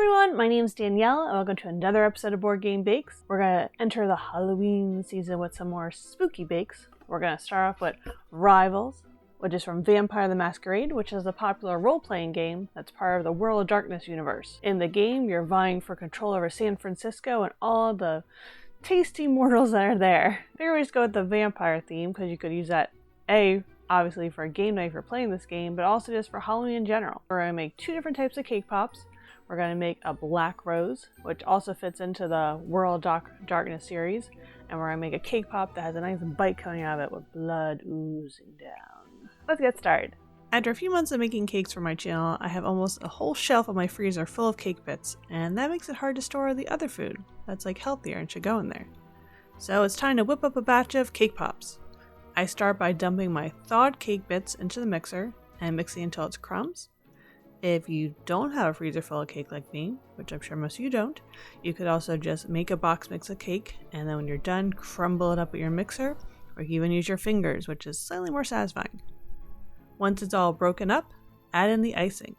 everyone, my name is Danielle and welcome to another episode of Board Game Bakes. We're going to enter the Halloween season with some more spooky bakes. We're going to start off with Rivals, which is from Vampire The Masquerade, which is a popular role-playing game that's part of the World of Darkness universe. In the game, you're vying for control over San Francisco and all the tasty mortals that are there. I figured we just go with the vampire theme because you could use that obviously for a game night if you're playing this game, but also just for Halloween in general. We're going to make two different types of cake pops. We're going to make a black rose, which also fits into the World of Darkness series, and we're going to make a cake pop that has a nice bite coming out of it with blood oozing down. Let's get started. After a few months of making cakes for my channel, I have almost a whole shelf of my freezer full of cake bits, and that makes it hard to store the other food that's like healthier and should go in there. So it's time to whip up a batch of cake pops. I start by dumping my thawed cake bits into the mixer and mixing until it's crumbs. If you don't have a freezer full of cake like me, which I'm sure most of you don't, you could also just make a box mix of cake, and then when you're done, crumble it up with your mixer, or you can even use your fingers, which is slightly more satisfying. Once it's all broken up, add in the icing.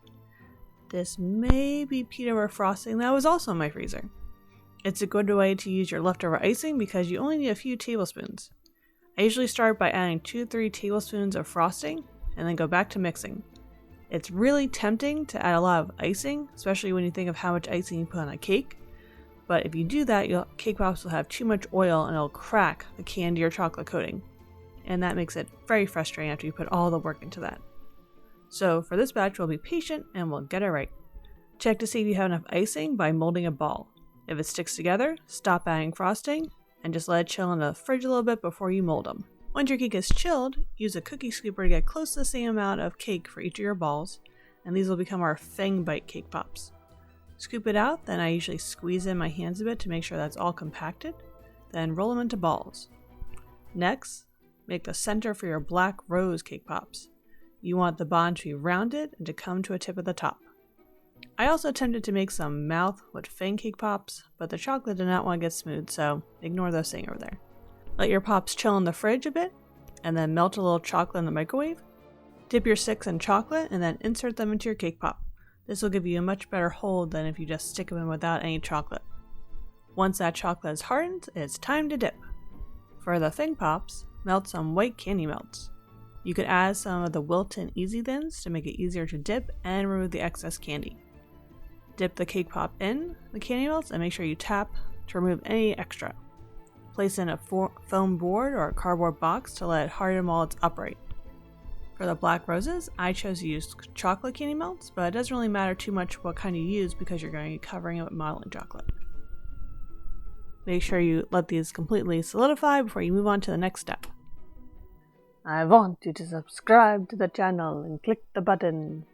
This may be peanut butter frosting that was also in my freezer. It's a good way to use your leftover icing because you only need a few tablespoons. I usually start by adding 2 to 3 tablespoons of frosting, and then go back to mixing. It's really tempting to add a lot of icing, especially when you think of how much icing you put on a cake. But if you do that, your cake pops will have too much oil and it'll crack the candy or chocolate coating. And that makes it very frustrating after you put all the work into that. So for this batch, we'll be patient and we'll get it right. Check to see if you have enough icing by molding a ball. If it sticks together, stop adding frosting and just let it chill in the fridge a little bit before you mold them. Once your cake is chilled, use a cookie scooper to get close to the same amount of cake for each of your balls, and these will become our Fang Bite cake pops. Scoop it out, then I usually squeeze in my hands a bit to make sure that's all compacted, then roll them into balls. Next, make the center for your Black Rose cake pops. You want the bond to be rounded and to come to a tip at the top. I also attempted to make some mouth with Fang cake pops, but the chocolate did not want to get smooth, so ignore those things over there. Let your pops chill in the fridge a bit, and then melt a little chocolate in the microwave. Dip your sticks in chocolate, and then insert them into your cake pop. This will give you a much better hold than if you just stick them in without any chocolate. Once that chocolate is hardened, it's time to dip. For the Fang pops, melt some white candy melts. You could add some of the Wilton Easy Thins to make it easier to dip and remove the excess candy. Dip the cake pop in the candy melts and make sure you tap to remove any extra. Place in a foam board or a cardboard box to let it harden while it's upright. For the Black Roses, I chose to use chocolate candy melts, but it doesn't really matter too much what kind you use because you're going to be covering it with modeling chocolate. Make sure you let these completely solidify before you move on to the next step. I want you to subscribe to the channel and click the button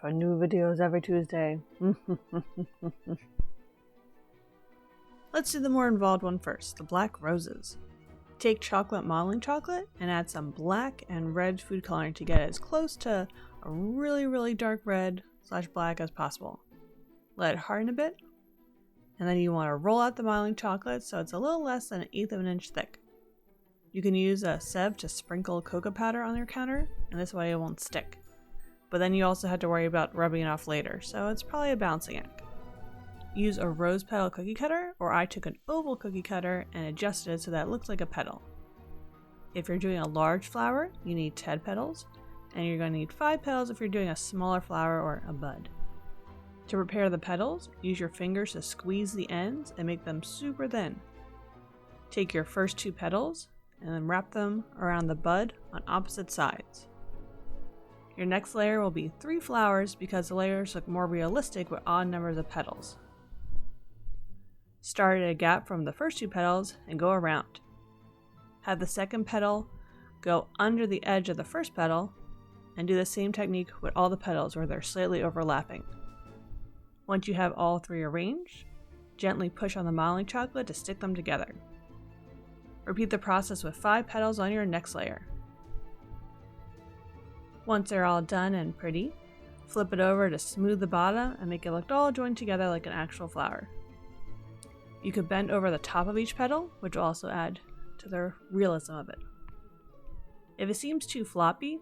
for new videos every Tuesday. Let's do the more involved one first, the Black Roses. Take chocolate modeling chocolate and add some black and red food coloring to get it as close to a really dark red / black as possible. Let it harden a bit, and then you want to roll out the modeling chocolate so it's a little less than 1/8 of an inch thick. You can use a sieve to sprinkle cocoa powder on your counter, and this way it won't stick. But then you also have to worry about rubbing it off later, so it's probably a balancing act. Use a rose petal cookie cutter, or I took an oval cookie cutter and adjusted it so that it looks like a petal. If you're doing a large flower, you need 10 petals, and you're going to need 5 petals if you're doing a smaller flower or a bud. To prepare the petals, use your fingers to squeeze the ends and make them super thin. Take your first 2 petals and then wrap them around the bud on opposite sides. Your next layer will be 3 flowers because the layers look more realistic with odd numbers of petals. Start at a gap from the first 2 petals and go around. Have the second petal go under the edge of the first petal, and do the same technique with all the petals where they're slightly overlapping. Once you have all 3 arranged, gently push on the modeling chocolate to stick them together. Repeat the process with 5 petals on your next layer. Once they're all done and pretty, flip it over to smooth the bottom and make it look all joined together like an actual flower. You could bend over the top of each petal, which will also add to the realism of it. If it seems too floppy,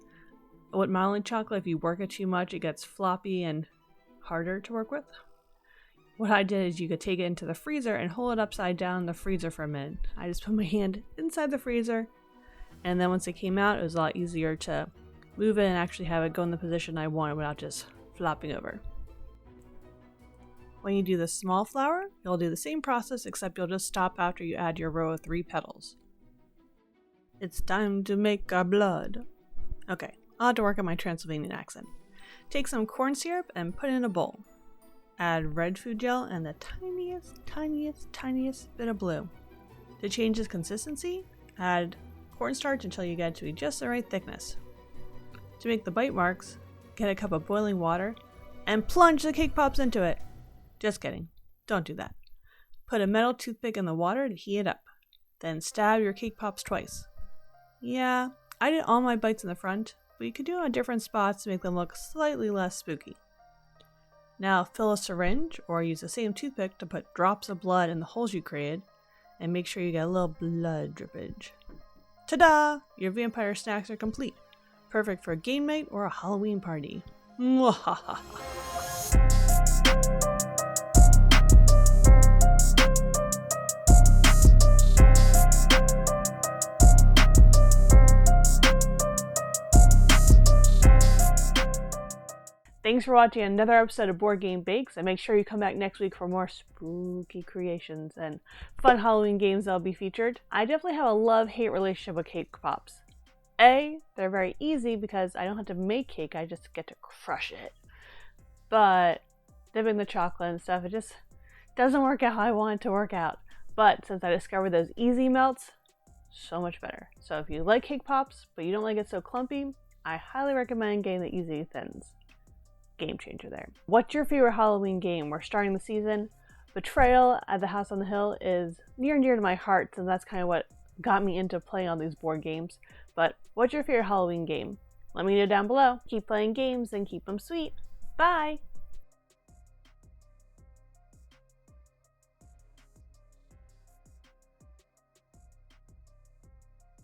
with modeling chocolate, if you work it too much, it gets floppy and harder to work with. What I did is you could take it into the freezer and hold it upside down in the freezer for a minute. I just put my hand inside the freezer, and then once it came out, it was a lot easier to move it and actually have it go in the position I wanted without just flopping over. When you do the small flower, you'll do the same process, except you'll just stop after you add your row of 3 petals. It's time to make our blood. Okay, I'll have to work on my Transylvanian accent. Take some corn syrup and put it in a bowl. Add red food gel and the tiniest bit of blue. To change its consistency, add cornstarch until you get it to be just the right thickness. To make the bite marks, get a cup of boiling water and plunge the cake pops into it. Just kidding, don't do that. Put a metal toothpick in the water to heat it up. Then stab your cake pops twice. Yeah, I did all my bites in the front, but you could do it on different spots to make them look slightly less spooky. Now fill a syringe or use the same toothpick to put drops of blood in the holes you created, and make sure you get a little blood drippage. Ta-da! Your vampire snacks are complete. Perfect for a game night or a Halloween party. Mwahaha! Thanks for watching another episode of Board Game Bakes, and make sure you come back next week for more spooky creations and fun Halloween games that'll be featured. I definitely have a love-hate relationship with cake pops. They're very easy because I don't have to make cake, I just get to crush it. But dipping the chocolate and stuff, it just doesn't work out how I want it to work out. But since I discovered those easy melts, so much better. So if you like cake pops, but you don't like it so clumpy, I highly recommend getting the Easy Thins. Game changer there. What's your favorite Halloween game? We're starting the season. Betrayal at the House on the Hill is near and dear to my heart, and that's kind of what got me into playing all these board games. But what's your favorite Halloween game? Let me know down below. Keep playing games and keep them sweet. Bye!